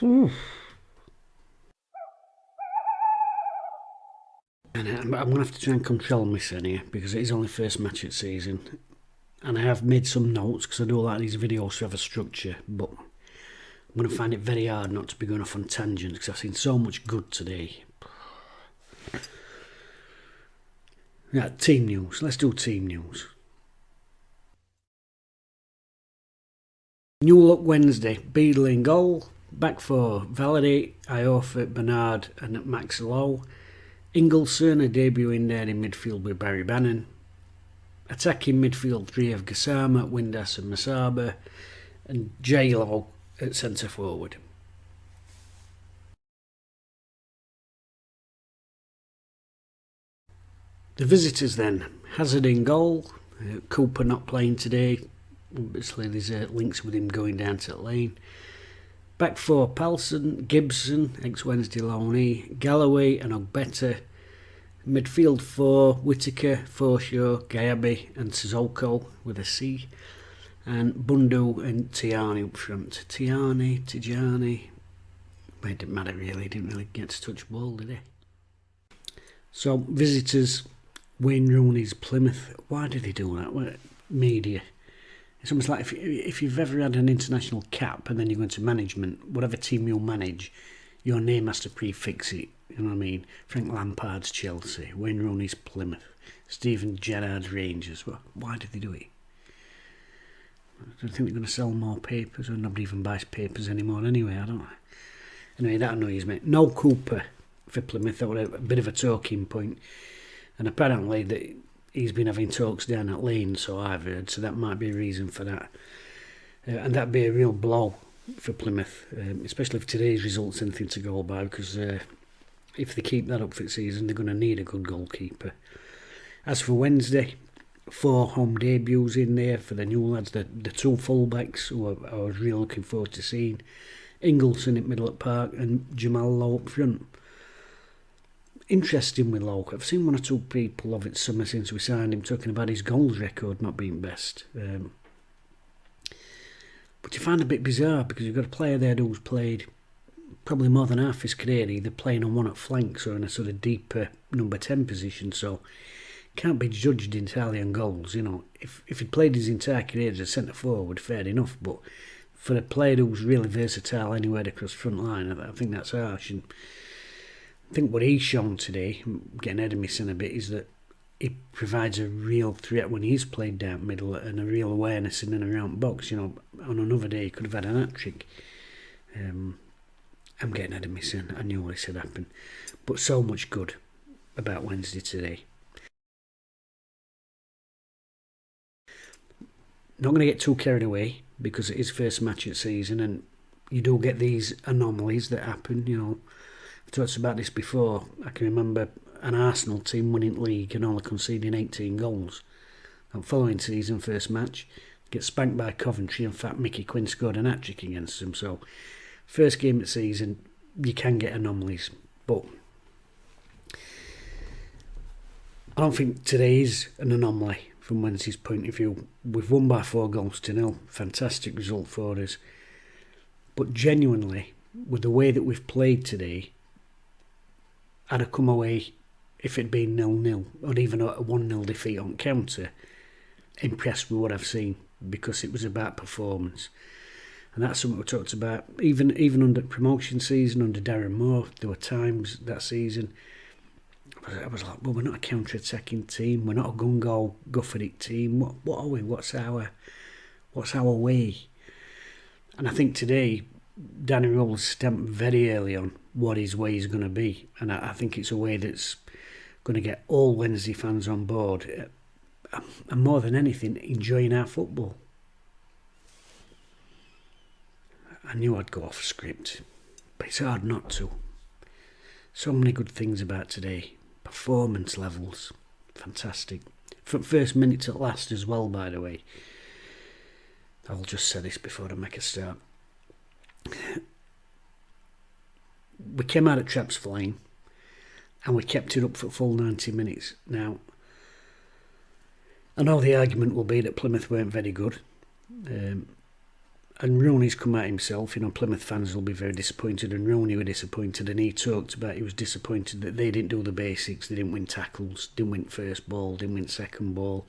And I'm going to have to try and control myself here because it is only first match of the season. And I have made some notes because I do like these videos to have a structure, but I'm going to find it very hard not to be going off on tangents because I've seen so much good today. Yeah, team news. Let's do team news. New look Wednesday. Beadle in goal. Back four. Validate, Iorfa, Bernard and Max Lowe. Ingleson, a debut in there in midfield with Barry Bannon. Attacking midfield three of Gassama, Windass and Masaba. And J-Lo at centre forward. The visitors then. Hazard in goal. Cooper not playing today. Obviously there's links with him going down to the lane. Back four, Palson, Gibson, ex-Wednesday loanee, Galloway and Ogbeta. Midfield four, Whittaker, Forshaw, Gayabi and Sissoko with a C. And Bundu and Tiani up front. Tijani. But it didn't matter really, he didn't really get to touch ball, did he? So, visitors, Wayne Rooney's Plymouth. Why did he do that? Media. It's almost like if you've ever had an international cap and then you go into management, whatever team you'll manage, your name has to prefix it. You know what I mean? Frank Lampard's Chelsea, Wayne Rooney's Plymouth, Steven Gerrard's Rangers. Well, why did they do it? I don't think they're going to sell more papers, or nobody even buys papers anymore anyway, I don't know. Anyway, that annoys me. No Cooper for Plymouth. That was a bit of a talking point. And apparently that he's been having talks down at Lane, so I've heard, so that might be a reason for that. And that'd be a real blow for Plymouth, especially if today's results anything to go by, because if they keep that up for the season, they're going to need a good goalkeeper. As for Wednesday, 4 home debuts in there for the new lads, the 2 fullbacks who I was really looking forward to seeing. Ingleson at middle at Park and Jamal Lowe up front. Interesting with Lowe. I've seen 1 or 2 people of it summer since we signed him talking about his goals record not being best. But you find it a bit bizarre because you've got a player there who's played probably more than half his career either playing on one at flanks or in a sort of deeper number 10 position, so can't be judged entirely on goals. You know, if he'd played his entire career as a centre forward, fair enough, but for a player who's really versatile anywhere across the front line, I think that's harsh. And I think what he's shown today, getting ahead of myself a bit, is that he provides a real threat when he's played down middle and a real awareness in and around the box. You know, on another day he could have had an hat-trick. I'm getting ahead of myself. I knew what this had happened. But so much good about Wednesday today. Not going to get too carried away because it is first match of the season and you do get these anomalies that happen. You know, I've talked about this before. I can remember an Arsenal team winning league and only conceding 18 goals. And following season, first match, get spanked by Coventry. In fact, Mickey Quinn scored an hat-trick against them. So, first game of the season, you can get anomalies. But I don't think today is an anomaly from Wednesday's point of view. We've won by 4-0. Fantastic result for us. But genuinely, with the way that we've played today, I'd have come away, if it'd been 0-0, or even a 1-0 defeat on counter, impressed with what I've seen, because it was about performance. And that's something we talked about, even under promotion season, under Darren Moore, there were times that season, I was like, well, we're not a counter-attacking team, we're not a gung-go, go-for-it team, what are we, what's our way? And I think today, Danny Rowles stamped very early on what his way is going to be, and I think it's a way that's going to get all Wednesday fans on board, and more than anything, enjoying our football. I knew I'd go off script, but it's hard not to. So many good things about today. Performance levels, fantastic. From first minute to last as well, by the way. I'll just say this before I make a start. We came out of traps flying and we kept it up for full 90 minutes. Now, I know the argument will be that Plymouth weren't very good. And Rooney's come out himself. Plymouth fans will be very disappointed, and Rooney were disappointed, and he talked about he was disappointed that they didn't do the basics. They didn't win tackles, didn't win first ball, didn't win second ball,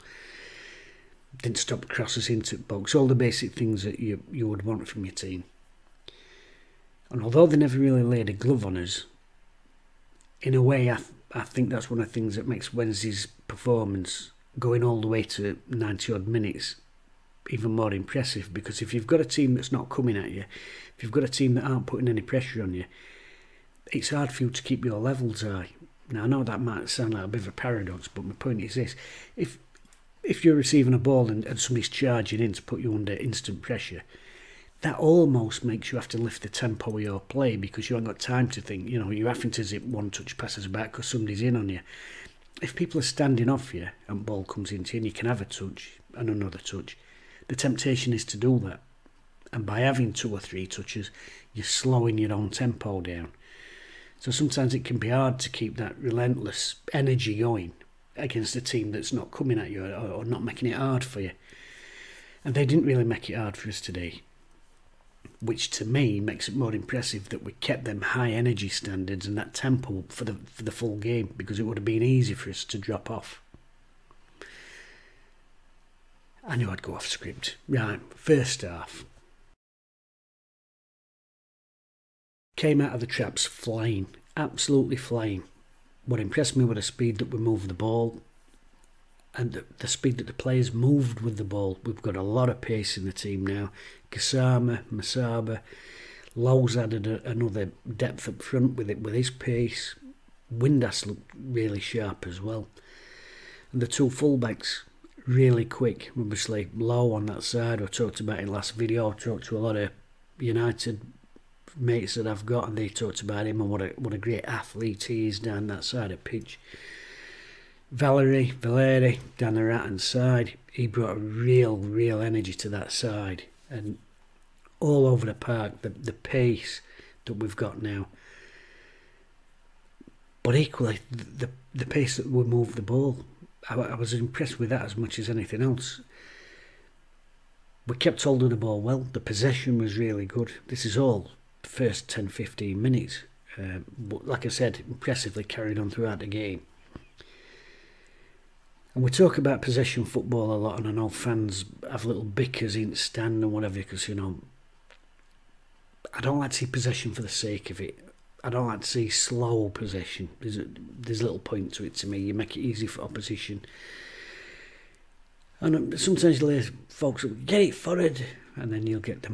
didn't stop crosses into the box, all the basic things that you would want from your team. And although they never really laid a glove on us, in a way I think that's one of the things that makes Wednesday's performance, going all the way to 90 odd minutes, even more impressive. Because if you've got a team that's not coming at you, if you've got a team that aren't putting any pressure on you, it's hard for you to keep your levels high. Now I know that might sound like a bit of a paradox, but my point is this: if you're receiving a ball and somebody's charging in to put you under instant pressure, that almost makes you have to lift the tempo of your play, because you haven't got time to think. You're having to zip one touch passes back because somebody's in on you. If people are standing off you and ball comes into you and you can have a touch and another touch, the temptation is to do that. And by having 2 or 3 touches, you're slowing your own tempo down. So sometimes it can be hard to keep that relentless energy going against a team that's not coming at you or not making it hard for you. And they didn't really make it hard for us today, which to me makes it more impressive that we kept them high energy standards and that tempo for the full game, because it would have been easy for us to drop off. I knew I'd go off script. Right, first half. Came out of the traps flying, absolutely flying. What impressed me was the speed that we moved the ball and the speed that the players moved with the ball. We've got a lot of pace in the team now. Gassama, Masaba, Lowe's added another depth up front with his pace. Windass looked really sharp as well. And the 2 fullbacks, really quick. Obviously, Lowe on that side, I talked about in last video. I talked to a lot of United mates that I've got, and they talked about him and what a great athlete he is down that side of pitch. Valeri down the right hand side, he brought a real energy to that side, and all over the park, the pace that we've got now. But equally, the pace that we move the ball, I was impressed with that as much as anything else. We kept hold of the ball well. The possession was really good. This is all the first 10-15 minutes. But like I said, impressively carried on throughout the game. And we talk about possession football a lot, and I know fans have little bickers in stand and whatever, because, I don't like to see possession for the sake of it. I don't like to see slow possession. There's a little point to it to me. You make it easy for opposition. And sometimes you'll hear folks get it forward, and then you'll get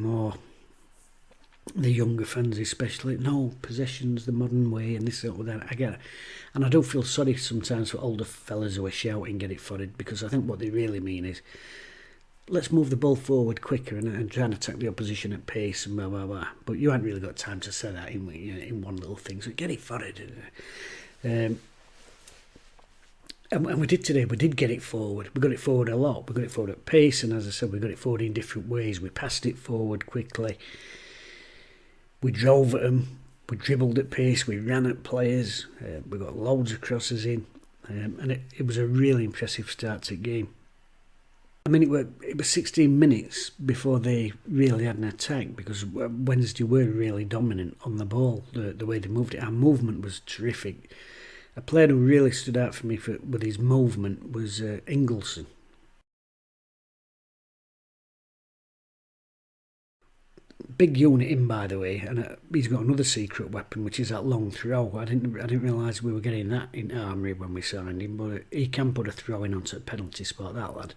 the younger fans especially, no, possession's the modern way and this or that. I get it. And I do feel sorry sometimes for older fellas who are shouting get it forward, because I think what they really mean is, let's move the ball forward quicker and try and attack the opposition at pace and blah blah blah. But you haven't really got time to say that in one little thing. So get it forward. And we did today. We did get it forward. We got it forward a lot. We got it forward at pace, and as I said, we got it forward in different ways. We passed it forward quickly. We drove at them. We dribbled at pace. We ran at players. We got loads of crosses in, and it was a really impressive start to the game. I mean, it was 16 minutes before they really had an attack, because Wednesday were really dominant on the ball, the way they moved it. Our movement was terrific. A player who really stood out for me with his movement was Ingleson. Big unit in, by the way, and he's got another secret weapon, which is that long throw. I didn't realise we were getting that in Armory when we signed him, but he can put a throw in onto a penalty spot, that lad.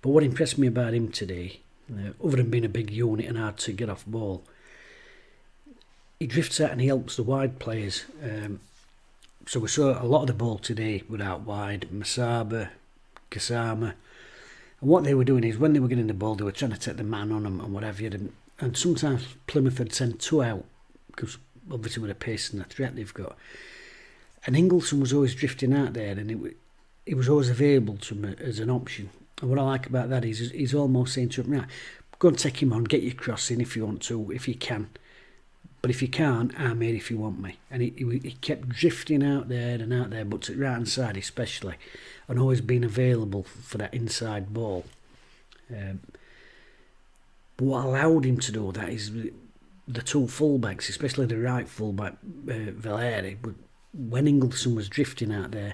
But what impressed me about him today, other than being a big unit and hard to get off ball, he drifts out and he helps the wide players. So we saw a lot of the ball today without wide. Masaba, Gassama. And what they were doing is, when they were getting the ball, they were trying to take the man on them and whatever. And sometimes Plymouth had sent 2 out, because obviously with the pace and the threat they've got. And Ingleson was always drifting out there, and it was always available to him as an option. And what I like about that is he's almost saying to him, right, go and take him on, get your cross in if you want to, if you can. But if you can't, I'm here if you want me. And he kept drifting out there, but to the right hand side especially, and always being available for that inside ball. But what allowed him to do that is the two fullbacks, especially the right fullback, Valeri, when Ingleson was drifting out there,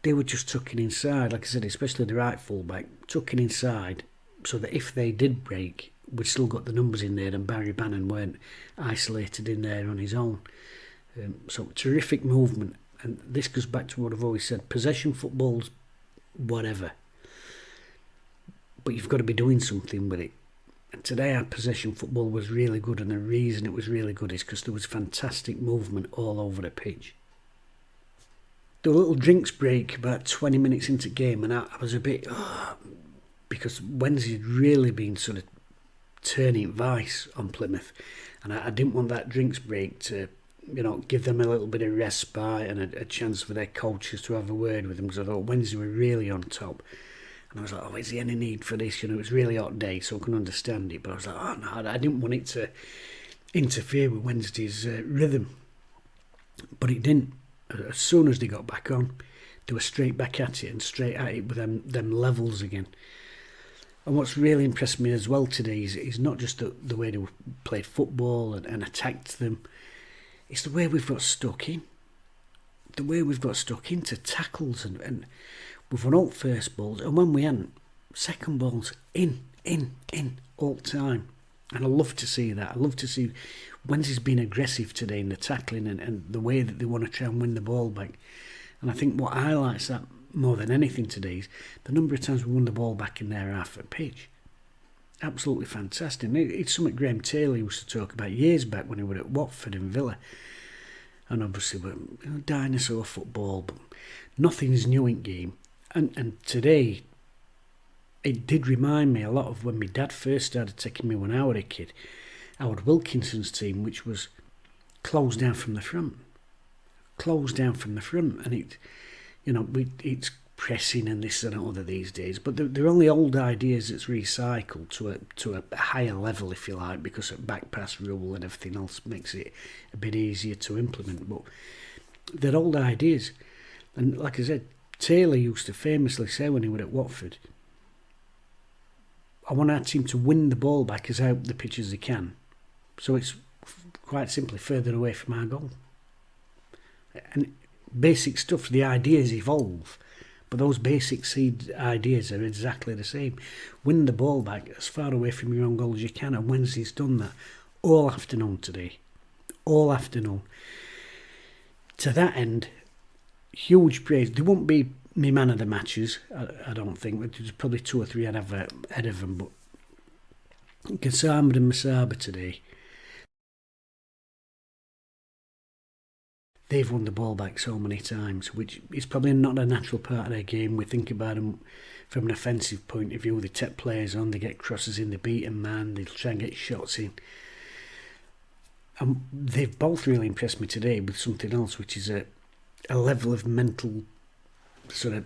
they were just tucking inside, like I said, especially the right fullback, tucking inside, so that if they did break, we'd still got the numbers in there and Barry Bannon weren't isolated in there on his own. So terrific movement. And this goes back to what I've always said, possession football's whatever, but you've got to be doing something with it. And today our possession football was really good, and the reason it was really good is because there was fantastic movement all over the pitch. The little drinks break about 20 minutes into the game, and I was a bit... because Wednesday had really been sort of turning vice on Plymouth, and I didn't want that drinks break to, give them a little bit of respite and a chance for their coaches to have a word with them, because I thought Wednesday were really on top. And I was like, is there any need for this? It was a really hot day, so I can understand it. But I was like, no, I didn't want it to interfere with Wednesday's rhythm. But it didn't. As soon as they got back on, they were straight back at it and straight at it with them levels again. And what's really impressed me as well today is not just the way they played football and attacked them. It's the way we've got stuck in. The way we've got stuck into tackles and we've won all first balls, and when we hadn't, second balls in all the time. And I love to see that. I love to see Wednesday's been aggressive today in the tackling and the way that they want to try and win the ball back. And I think what highlights that more than anything today is the number of times we won the ball back in their half a pitch. Absolutely fantastic. It's something Graham Taylor used to talk about years back when he was at Watford and Villa. And obviously, dinosaur football, but nothing's new in game. And today, it did remind me a lot of when my dad first started taking me when I was a kid. Howard Wilkinson's team, which was closed down from the front. And it's pressing and this and other these days. But they're only old ideas that's recycled to a higher level, if you like, because of back pass rule and everything else makes it a bit easier to implement. But they're old ideas. And like I said, Taylor used to famously say when he was at Watford, I want our team to win the ball back as out the pitch as they can. So it's quite simply further away from our goal. And basic stuff, the ideas evolve, but those basic seed ideas are exactly the same. Win the ball back as far away from your own goal as you can, and Wednesday's done that all afternoon today. All afternoon. To that end, huge praise. They won't be me man of the matches, I don't think. There's probably two or three I'd have ahead of them, but Gassama and Masaba today, they've won the ball back so many times, which is probably not a natural part of their game. We think about them from an offensive point of view. They take players on, they get crosses in, they beat a man, they try and get shots in. And they've both really impressed me today with something else, which is a level of mental sort of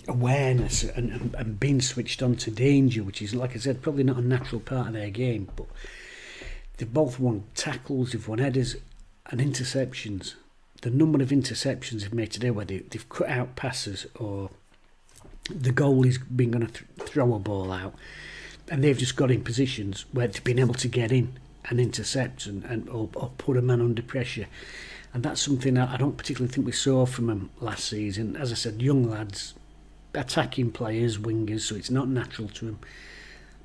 awareness and being switched on to danger, which is, like I said, probably not a natural part of their game. But they've both won tackles, they've won headers and interceptions. The number of interceptions they've made today where they've cut out passes or the goalie's been going to throw a ball out and they've just got in positions where they've been able to get in and intercept or put a man under pressure. And that's something that I don't particularly think we saw from them last season. As I said, young lads, attacking players, wingers, so it's not natural to them.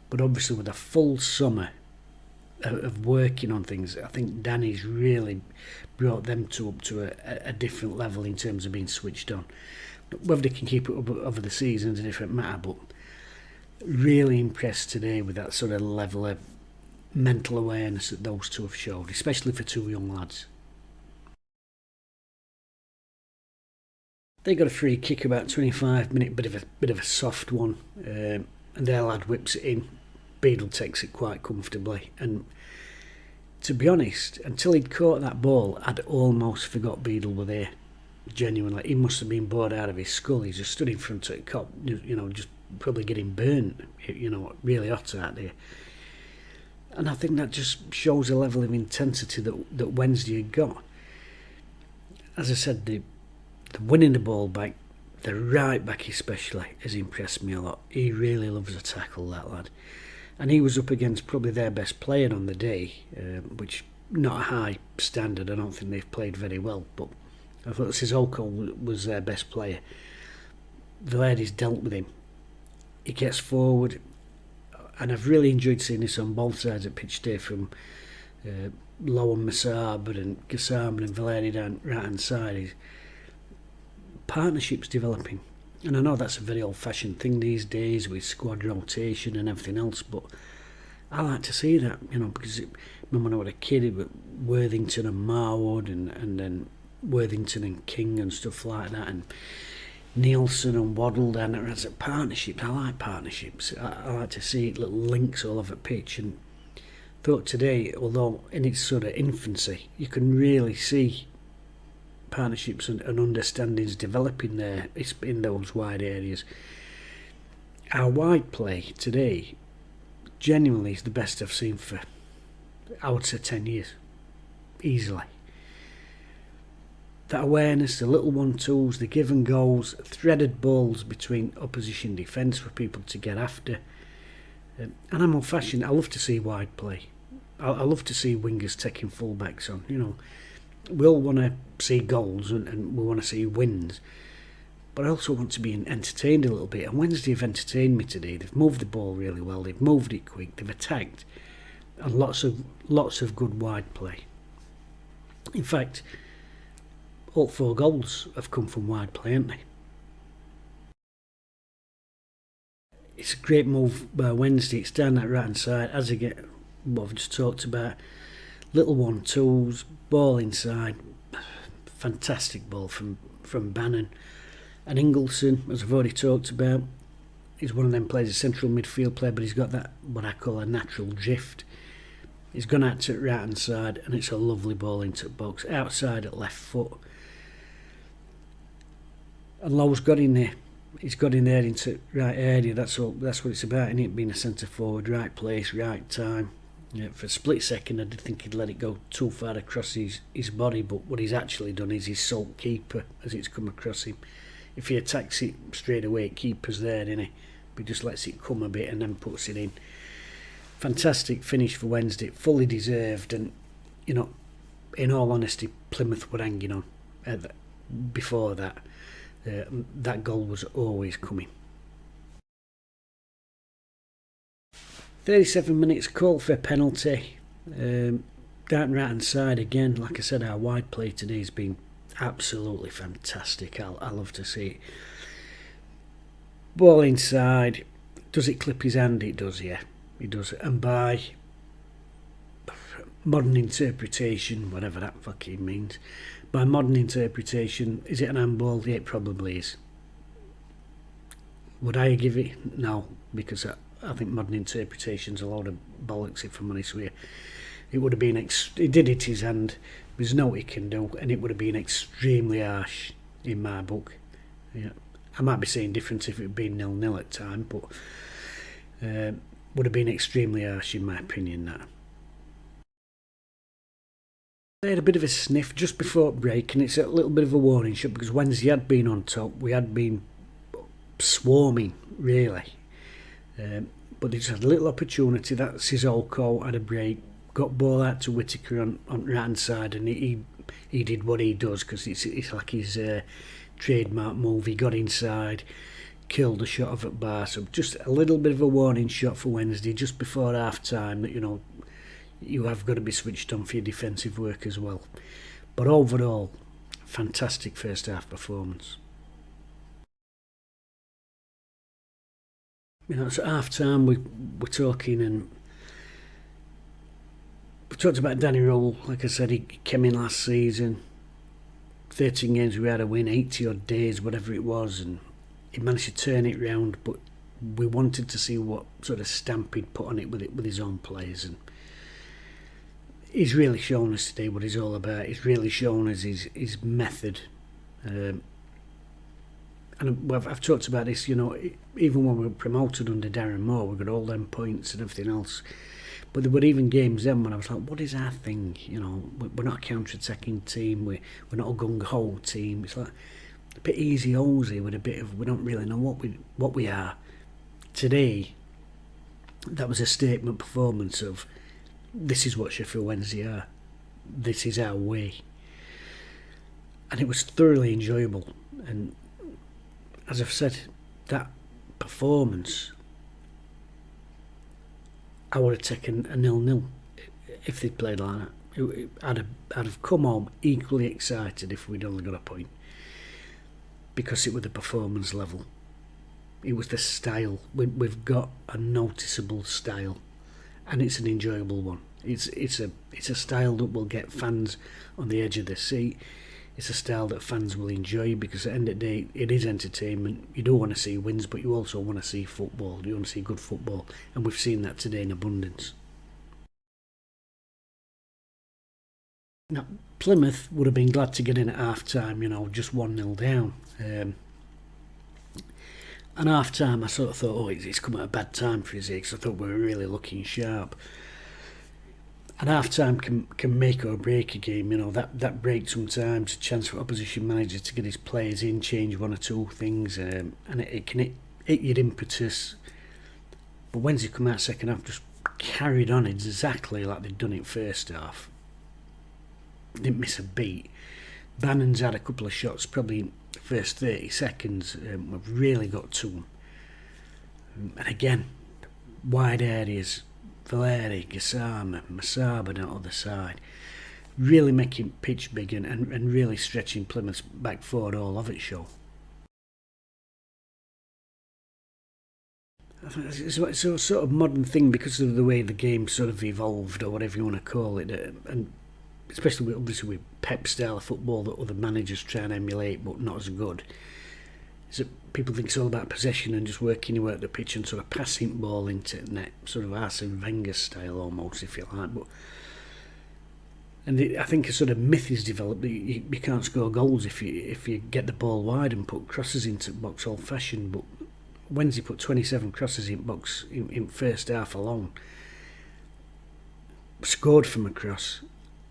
But obviously with a full summer of working on things, I think Danny's really brought them up to a different level in terms of being switched on. Whether they can keep it up over the season is a different matter, but really impressed today with that sort of level of mental awareness that those two have showed, especially for two young lads. They got a free kick about 25 minutes, bit of a soft one, and their lad whips it in. Beadle takes it quite comfortably, and to be honest, until he'd caught that ball, I'd almost forgot Beadle were there. Genuinely, he must have been bored out of his skull. He just stood in front of the cop, just probably getting burnt, really hot out there. And I think that just shows a level of intensity that Wednesday had got. As I said, the winning the ball back, the right back especially, has impressed me a lot. He really loves a tackle, that lad. and he was up against probably their best player on the day, which not a high standard. I don't think they've played very well, but I thought Sissoko was their best player. The ladies dealt with him. He gets forward, and I've really enjoyed seeing this on both sides of pitch day, from Lowe and Masaba and Gassama and Valeri down right hand side. Partnerships developing, and I know that's a very old fashioned thing these days with squad rotation and everything else, but I like to see that, you know, because remember when I was a kid, with Worthington and Marwood and then Worthington and King and stuff like that, and Nielsen and Waddle down there as a partnership. I like partnerships. I like to see little links all over pitch, and thought today, although in its sort of infancy, you can really see partnerships and understandings developing there in those wide areas. Our wide play today genuinely is the best I've seen for, I would say, 10 years, easily. That awareness, the little 1-2s, the given goals, threaded balls between opposition defence for people to get after. And I'm old fashioned. I love to see wide play. I love to see wingers taking fullbacks on. You know, we all want to see goals and we want to see wins, but I also want to be entertained a little bit. And Wednesday have entertained me today. They've moved the ball really well. They've moved it quick. They've attacked, and lots of good wide play. In fact, all 4 goals have come from wide play, haven't they? It's a great move by Wednesday. It's down that right hand side, as I get what I've just talked about. Little 1-2s, ball inside, fantastic ball from Bannon. And Ingleson, as I've already talked about, he's one of them players, a central midfield player, but he's got that, what I call a natural drift. He's gone out to the right hand side, and it's a lovely ball into the box, outside at left foot. And Lowe's got in there. He's got in there into right area. That's what it's about, isn't it? Being a centre forward, right place, right time. Yeah, for a split second, I did think he'd let it go too far across his body, but what he's actually done is he's soaked keeper as it's come across him. If he attacks it straight away, keeper's there, isn't he? But he just lets it come a bit and then puts it in. Fantastic finish for Wednesday, fully deserved, and you know, in all honesty, Plymouth were hanging on before that. That goal was always coming. 37 minutes, call for a penalty. Down right hand side again. Like I said, our wide play today has been absolutely fantastic. I love to see it. Ball inside. Does it clip his hand? It does, yeah. It does. And by modern interpretation, whatever that fucking means, by modern interpretation, is it an handball? Yeah, it probably is. Would I give it? No, because I think modern interpretation's a load of bollocks, if I'm honest with you. It would have been, he did hit his hand, there's no what he can do, and it would have been extremely harsh in my book. Yeah. I might be saying different if it had been 0-0 at time, but would have been extremely harsh in my opinion, that. They had a bit of a sniff just before break, and it's a little bit of a warning shot because Wednesday had been on top. We had been swarming, really. But they just had a little opportunity. That Sissoko had a break, got ball out to Whittaker on right hand side, and he did what he does because it's like his trademark move. He got inside, killed the shot off at bar. So just a little bit of a warning shot for Wednesday just before half time that, you know, you have got to be switched on for your defensive work as well. But overall, fantastic first half performance. You know, so half time we're talking, and we talked about Danny Rowell. Like I said, he came in last season, 13 games we had a win, 80 odd days, whatever it was, and he managed to turn it round. But we wanted to see what sort of stamp he'd put on it with his own players, and he's really shown us today what he's all about. He's really shown us his method. And I've talked about this, you know, even when we were promoted under Darren Moore, we got all them points and everything else. But there were even games then when I was like, what is our thing? You know, we're not a counter-attacking team, we're not a gung-ho team. It's like a bit easy-osy with a bit of, we don't really know what we are. Today, that was a statement performance of this is what Sheffield Wednesday are. This is our way. And it was thoroughly enjoyable. And as I've said, that performance, I would have taken a 0-0 if they'd played like that. I'd have come home equally excited if we'd only got a point, because it was the performance level. It was the style. We've got a noticeable style, and it's an enjoyable one. It's a style that will get fans on the edge of their seat. It's a style that fans will enjoy, because at the end of the day, it is entertainment. You don't want to see wins, but you also want to see football. You want to see good football, and we've seen that today in abundance. Now, Plymouth would have been glad to get in at half-time, just 1-0 down. And half-time, I sort of thought, it's come at a bad time for us here, because I thought we were really looking sharp. And half-time can make or break a game, that break sometimes, a chance for opposition manager to get his players in, change one or two things, and it can hit your impetus. But Wednesday come out second half, just carried on exactly like they'd done it first half. Didn't miss a beat. Bannon's had a couple of shots, probably the first 30 seconds, we've really got to them. And again, wide areas, Valeri, Gassama, Masaba on the other side, really making pitch big and really stretching Plymouth's back forward all of its show. It's a sort of modern thing because of the way the game sort of evolved, or whatever you want to call it, and especially obviously with Pep style of football that other managers try and emulate but not as good, is that people think it's all about possession and just working your way up the pitch and sort of passing the ball into the net, sort of Arsene Wenger style almost, if you like. I think a sort of myth is developed that you can't score goals if you get the ball wide and put crosses into the box old fashioned. But Wednesday put 27 crosses in box in first half alone, scored from a cross.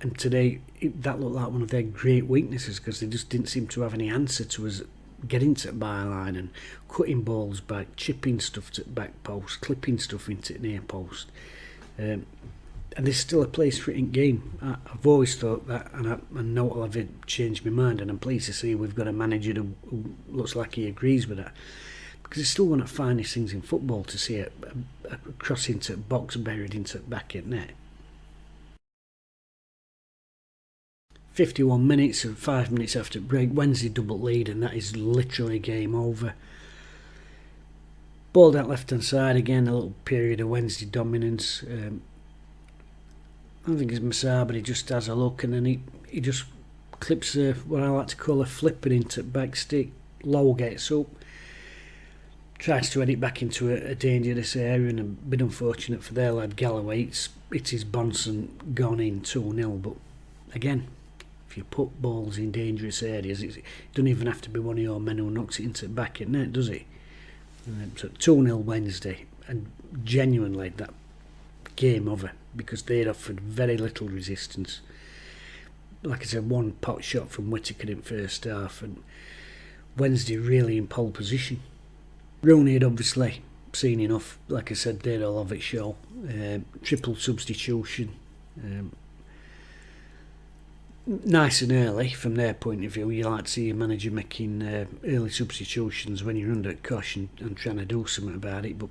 And today, that looked like one of their great weaknesses, because they just didn't seem to have any answer to us getting to the byline and cutting balls back, chipping stuff to the back post, clipping stuff into the near post. And there's still a place for it in game. I've always thought that, and I know it'll have changed my mind, and I'm pleased to see we've got a manager who looks like he agrees with that. Because it's still one of the finest things in football to see a cross into the box buried into the back of the net. 51 minutes and 5 minutes after break, Wednesday double lead, and that is literally game over. Ball down left hand side again, a little period of Wednesday dominance. I don't think it's Masaba, but he just has a look, and then he just clips what I like to call a flipper into the back stick. Lowe gets up, tries to head it back into a dangerous area, and a bit unfortunate for their lad Galloway. It's his Bonson gone in 2-0, but again, if you put balls in dangerous areas, it doesn't even have to be one of your men who knocks it into the back of the net, does it? So 2-0 Wednesday, and genuinely that game over, because they'd offered very little resistance. Like I said, one pot shot from Whittaker in first half, and Wednesday really in pole position. Rooney had obviously seen enough. Like I said, they'd all have it show. Triple substitution. Nice and early from their point of view. You like to see your manager making early substitutions when you're under caution and trying to do something about it, but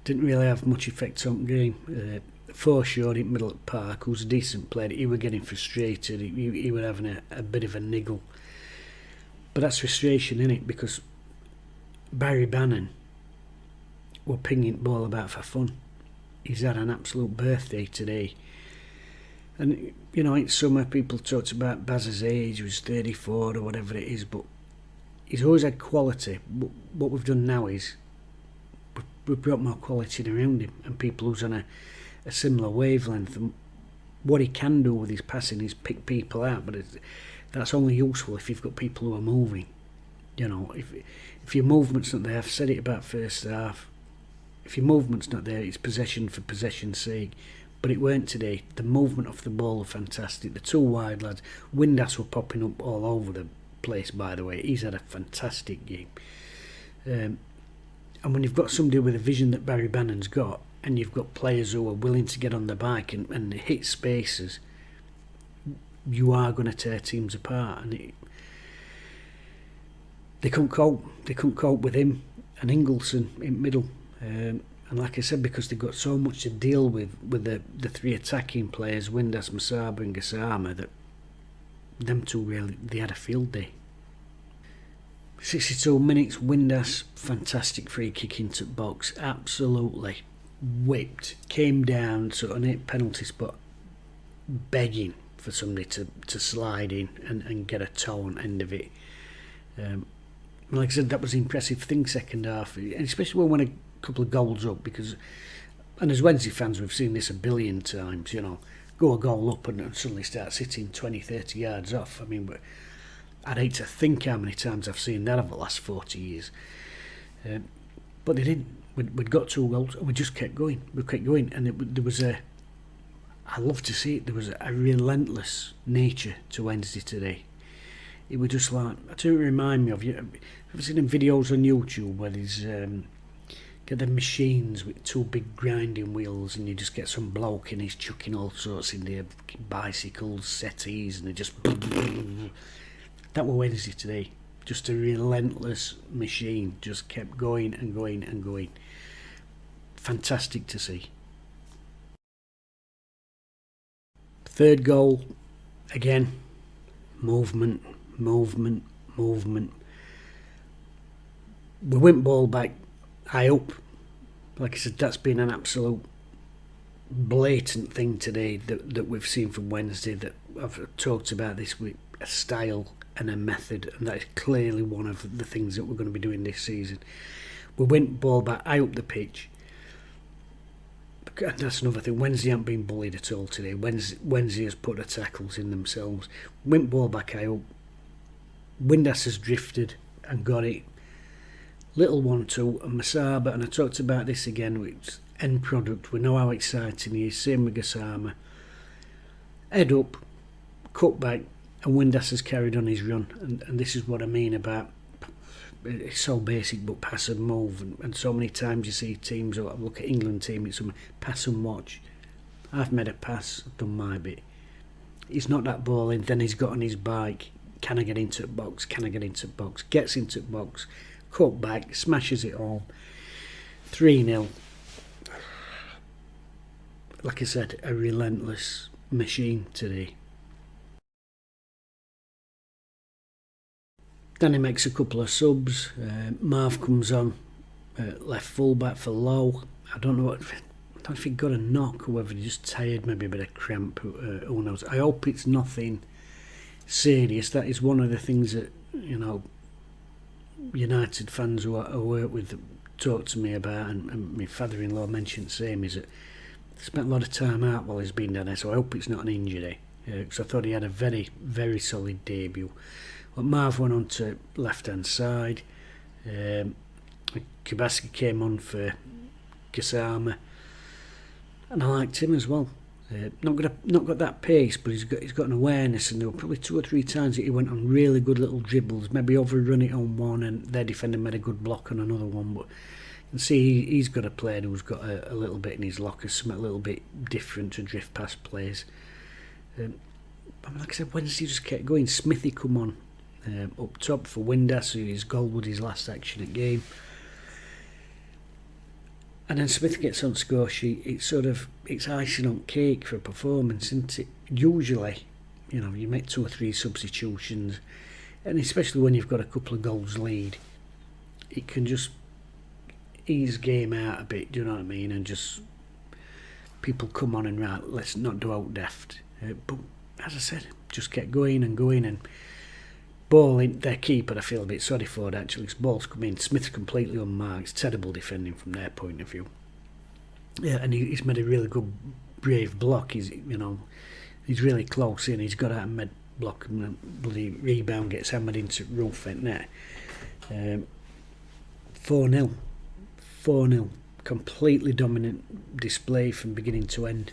didn't really have much effect on the game. Forshaw in the middle of the park, who's a decent player, he was getting frustrated. He was having a bit of a niggle, but that's frustration, isn't it? Because Barry Bannon were pinging the ball about for fun. He's had an absolute birthday today. And, it's somewhere people talked about Baz's age, was 34 or whatever it is, but he's always had quality. But what we've done now is we've brought more quality around him, and people who's on a similar wavelength. And what he can do with his passing is pick people out, but that's only useful if you've got people who are moving. If your movement's not there, I've said it about first half, if your movement's not there, it's possession for possession's sake. But it weren't today. The movement off the ball was fantastic. The two wide lads, Windass were popping up all over the place, by the way. He's had a fantastic game. And when you've got somebody with a vision that Barry Bannon's got, and you've got players who are willing to get on the bike and hit spaces, you are going to tear teams apart. And they couldn't cope. They couldn't cope with him and Ingleson in middle. And like I said, because they've got so much to deal with the three attacking players, Windass, Masaba and Gassama, that them two really, they had a field day. 62 minutes, Windass, fantastic free kick into box, absolutely whipped, came down, sort of 8 penalty spot, begging for somebody to slide in and get a toe on end of it. Like I said, that was an impressive thing second half, and especially when we went a couple of goals up, because, and as Wednesday fans we've seen this a billion times, you know, go a goal up and suddenly start sitting 20-30 yards off. I mean, I'd hate to think how many times I've seen that over the last 40 years. But they didn't. We'd got 2 goals and we just kept going. We kept going, and there was I love to see it, there was a relentless nature to Wednesday today. It was just like, I do remind me of, you ever seen them videos on YouTube where there's get them machines with 2 big grinding wheels, and you just get some bloke and he's chucking all sorts in there, bicycles, settees, and they just that was Wednesday today. Just a relentless machine, just kept going and going and going. Fantastic to see. Third goal, again, movement. We went ball back high up. Like I said, that's been an absolute blatant thing today that we've seen from Wednesday, that I've talked about this with a style and a method, and that is clearly one of the things that we're going to be doing this season. We went ball back high up the pitch, and that's another thing. Wednesday haven't been bullied at all today. Wednesday has put the tackles in themselves. Went ball back high up. Windass has drifted and got it. Little 1-2, and Masaba, and I talked about this again, with end product. We know how exciting he is. Same with Gassama. Head up, cut back, and Windass has carried on his run. And this is what I mean about, it's so basic, but pass and move. And so many times you see teams, or look at England team, it's pass and watch. I've made a pass, I've done my bit. He's not that ball in, then he's got on his bike. Can I get into the box? Can I get into the box? Gets into the box, cut back, smashes it all. 3-0. Like I said, a relentless machine today. Then he makes a couple of subs. Marv comes on, left fullback for LOWE. I don't know if he got a knock or whether he just tired, maybe a bit of cramp. Who knows? I hope it's nothing serious. That is one of the things that, you know, United fans who I work with talk to me about, and my father-in-law mentioned the same, is that he spent a lot of time out while he's been down there, so I hope it's not an injury, because I thought he had a very, very solid debut. But Marv went on to left-hand side. Kubaski came on for Gassama, and I liked him as well. Not got that pace, but he's got an awareness, and there were probably 2 or 3 times that he went on really good little dribbles, maybe overrun it on one, and their defender made a good block on another one. But you can see he's got a player who's got a little bit in his locker, something a little bit different to drift past players. But like I said, Wednesday just kept going. Smithy come on up top for Windass, who his goal was his last action at game. And then Smith gets on score sheet. It's icing on cake for a performance, isn't it? Usually, you know, you make 2 or 3 substitutions, and especially when you've got a couple of goals lead, it can just ease game out a bit, do you know what I mean? And just people come on and right, let's not do out deft. But as I said, just kept going and going, and ball in, their keeper I feel a bit sorry for it actually, because balls come in, Smith's completely unmarked. It's terrible defending from their point of view. Yeah, and he's made a really good brave block. He's really close in, he's got out and made block, and the bloody rebound gets hammered into roof at net. 4-0, completely dominant display from beginning to end.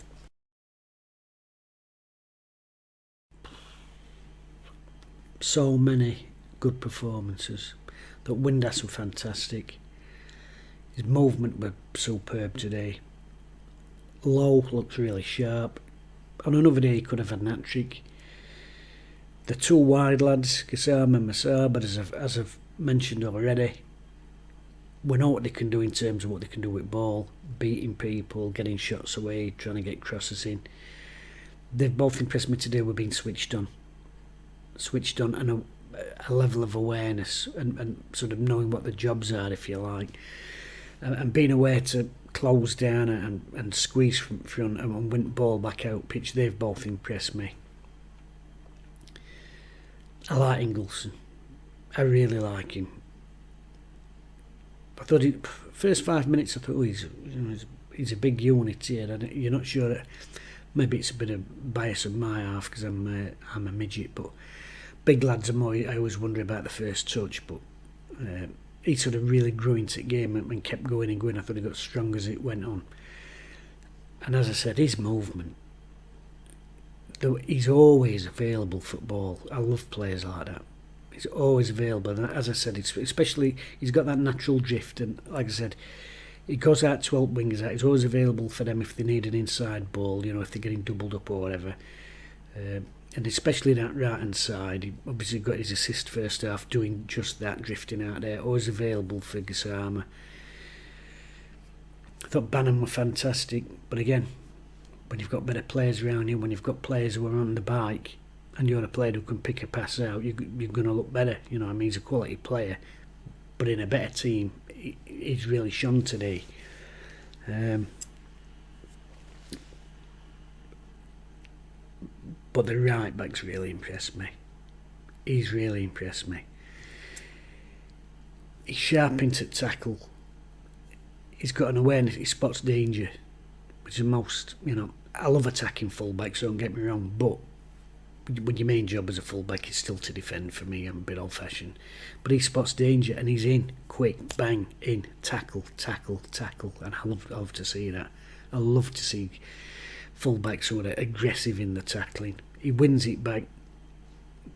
So many good performances. That Windass were fantastic. His movement were superb today. Lowe looks really sharp. On another day he could have had an hat-trick. The two wide lads, Gassama and Masaba, as I've mentioned already, we know what they can do in terms of what they can do with ball, beating people, getting shots away, trying to get crosses in. They've both impressed me today with being switched on and a level of awareness and sort of knowing what the jobs are, if you like, and being aware to close down and squeeze from front and win the ball back out pitch. They've both impressed me. I like Ingleson. I really like him. I thought first 5 minutes I thought, he's a big unit here. And you're not sure that maybe it's a bit of bias on my half because I'm a midget, but big lads I always wonder about the first touch. But he sort of really grew into the game and kept going and going. I thought he got strong as it went on. And as I said, his movement, though, he's always available for ball. I love players like that. He's always available, and as I said, especially he's got that natural drift, and like I said, he goes out to help wingers out. He's always available for them if they need an inside ball, if they're getting doubled up or whatever. And especially that right hand side, he obviously got his assist first half doing just that, drifting out there. Always available for Gassama. I thought Bannon were fantastic, but again, when you've got better players around you, when you've got players who are on the bike, and you're a player who can pick a pass out, you're going to look better. He's a quality player, but in a better team, he's really shone today. But the right back's really impressed me. He's really impressed me. He's sharp into tackle. He's got an awareness. He spots danger, which is most. I love attacking fullbacks. Don't get me wrong, but when your main job as a fullback is still to defend, for me, I'm a bit old-fashioned. But he spots danger and he's in, quick, bang, in, tackle, and I love to see that. I love to see fullbacks sort of aggressive in the tackling. He wins it back.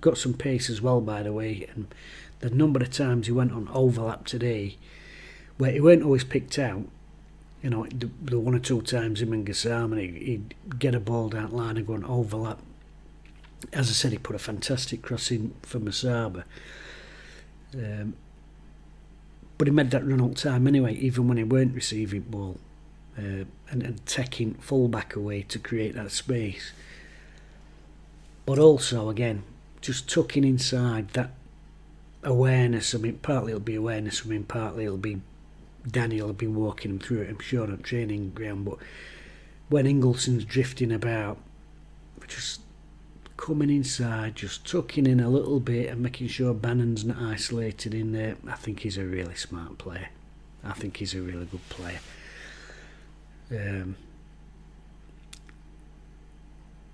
Got some pace as well, by the way, and the number of times he went on overlap today, where he weren't always picked out. The one or two times him and Gassama, he'd get a ball down line and go on overlap. As I said, he put a fantastic cross in for Masaba. But he made that run all the time anyway, even when he weren't receiving ball. And taking full-back away to create that space. But also, again, just tucking inside that awareness. Partly it'll be awareness from him, partly it'll be Daniel will be walking him through it, I'm sure, on training ground. But when Ingleson's drifting about, just coming inside, just tucking in a little bit and making sure Bannon's not isolated in there, I think he's a really smart player. I think he's a really good player.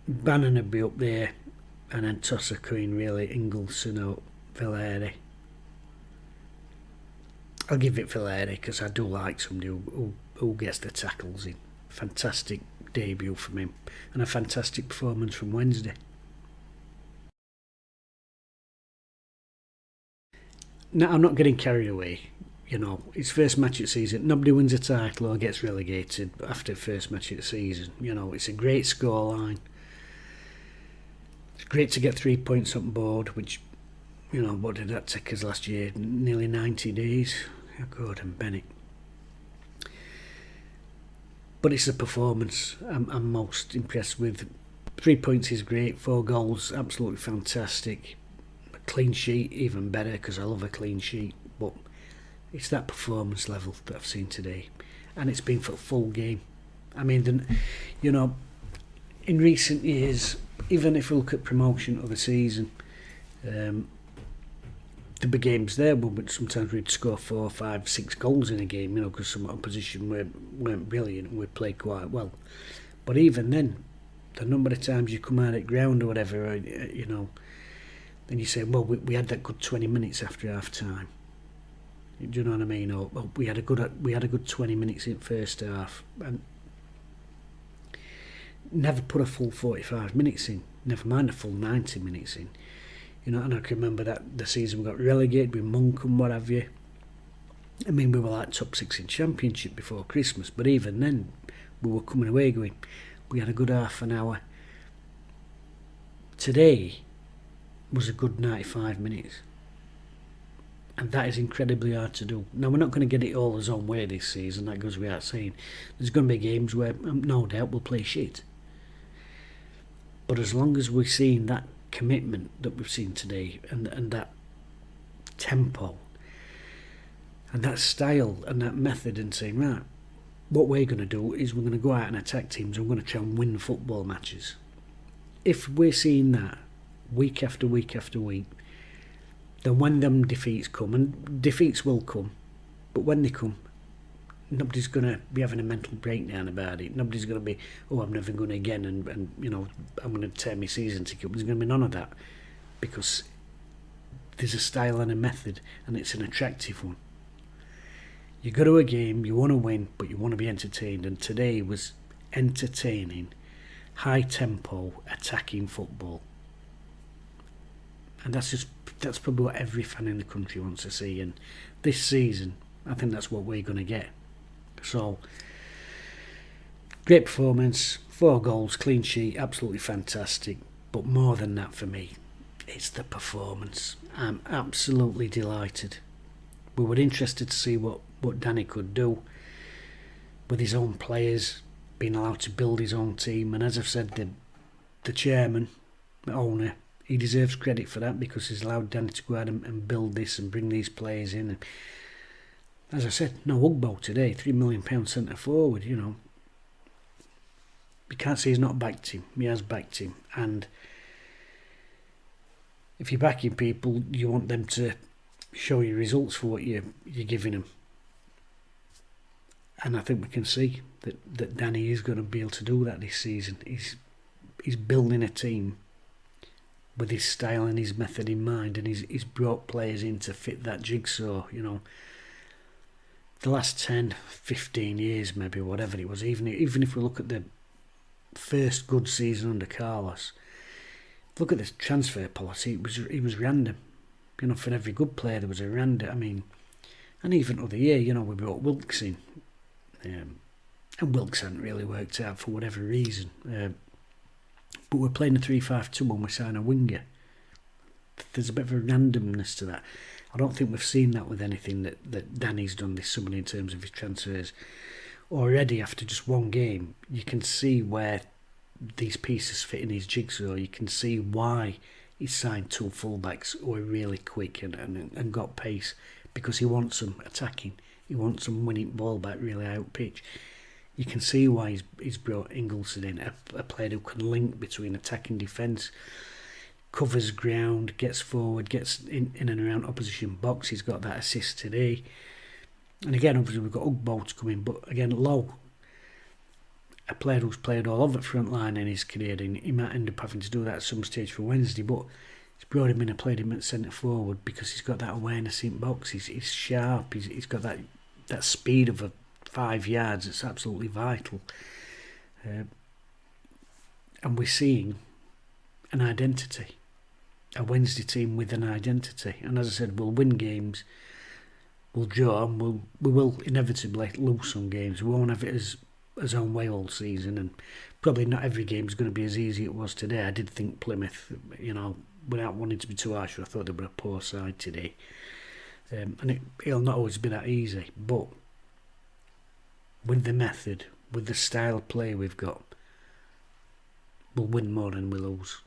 Bannon would be up there, and then toss a coin really, Ingleson or Villeri. I'll give it Villeri because I do like somebody who gets the tackles in. Fantastic debut from him and a fantastic performance from Wednesday. Now, I'm not getting carried away. His first match of the season, nobody wins a title or gets relegated after the first match of the season. It's a great scoreline. It's great to get 3 points on board, which, what did that take us last year? Nearly 90 days. Gordon Bennett. But it's the performance I'm most impressed with. 3 points is great, 4 goals, absolutely fantastic. A clean sheet, even better, because I love a clean sheet. But it's that performance level that I've seen today, and it's been for a full game. In recent years, even if we look at promotion of the season, the big games there, but sometimes we'd score 4, 5, 6 goals in a game, because some opposition weren't brilliant and we played quite well. But even then, the number of times you come out at ground or whatever, then you say, well, we had that good 20 minutes after half time. Do you know what I mean? Or we had a good 20 minutes in first half, and never put a full 45 minutes in. Never mind a full 90 minutes in. And I can remember that the season we got relegated with Monk and what have you. We were like top 6 in Championship before Christmas, but even then, we were coming away going, we had a good half an hour. Today was a good 95 minutes. And that is incredibly hard to do. Now, we're not going to get it all his own way this season, that goes without saying. There's going to be games where, no doubt, we'll play shit. But as long as we're seeing that commitment that we've seen today, and that tempo, and that style, and that method, and saying, right, what we're going to do is we're going to go out and attack teams, and we're going to try and win football matches. If we're seeing that week after week after week, then when them defeats come, and defeats will come, but when they come, nobody's going to be having a mental breakdown about it. Nobody's going to be, oh, I'm never going again, and you know, I'm going to tear my season ticket. There's going to be none of that, because there's a style and a method, and it's an attractive one. You go to a game, you want to win, but you want to be entertained, and today was entertaining, high tempo, attacking football. And that's probably what every fan in the country wants to see. And this season, I think that's what we're going to get. So, great performance, 4 goals, clean sheet, absolutely fantastic. But more than that for me, it's the performance. I'm absolutely delighted. We were interested to see what Danny could do with his own players, being allowed to build his own team. And as I've said, the chairman, the owner, he deserves credit for that, because he's allowed Danny to go out and build this and bring these players in. And as I said, no Ugbo today, £3 million centre forward, you know. You can't say he's not backed him. He has backed him. And if you're backing people, you want them to show you results for what you're giving them. And I think we can see that Danny is going to be able to do that this season. He's building a team with his style and his method in mind, and he's brought players in to fit that jigsaw, you know. The last 10, 15 years, maybe, whatever it was, even if we look at the first good season under Carlos, look at this transfer policy, it was random. You know, for every good player there was a random, I mean, and even other year, you know, we brought Wilkes in, and Wilkes hadn't really worked out for whatever reason. But we're playing a 3-5-2 when we sign a winger. There's a bit of a randomness to that. I don't think we've seen that with anything that Danny's done this summer in terms of his transfers. Already, after just one game, you can see where these pieces fit in his jigsaw. You can see why he signed 2 fullbacks who are really quick and got pace, because he wants them attacking. He wants them winning ball back really out pitch. You can see why he's brought Ingleson in, a player who can link between attack and defence, covers ground, gets forward, gets in and around opposition box. He's got that assist today. And again, obviously, we've got Ugbo to come in, but again, Lowe, a player who's played all over the front line in his career, and he might end up having to do that at some stage for Wednesday, but he's brought him in and played him at centre forward because he's got that awareness in box. He's sharp. He's got that speed of 5 yards. It's absolutely vital. And we're seeing an identity, a Wednesday team with an identity. And as I said, we'll win games, we'll draw, and we will inevitably lose some games. We won't have it as own way all season, and probably not every game is going to be as easy as it was today. I did think Plymouth, you know, without wanting to be too harsh, I thought they were a poor side today. And it'll not always be that easy, but with the method, with the style of play we've got, we'll win more than we lose.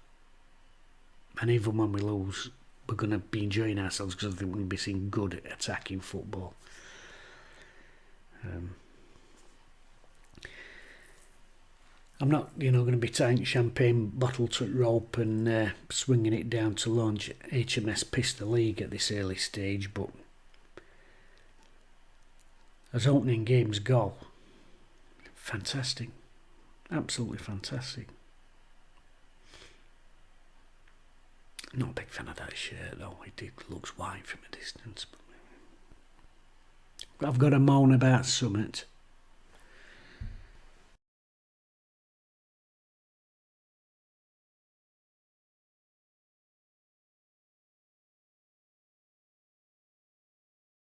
And even when we lose, we're going to be enjoying ourselves, because I think we're going to be seeing good attacking football. I'm not, going to be tying champagne bottle to rope and swinging it down to launch HMS Piss the League at this early stage, but as opening games go, fantastic. Absolutely fantastic. Not a big fan of that shirt though. It looks white from a distance. I've got a moan about Summit.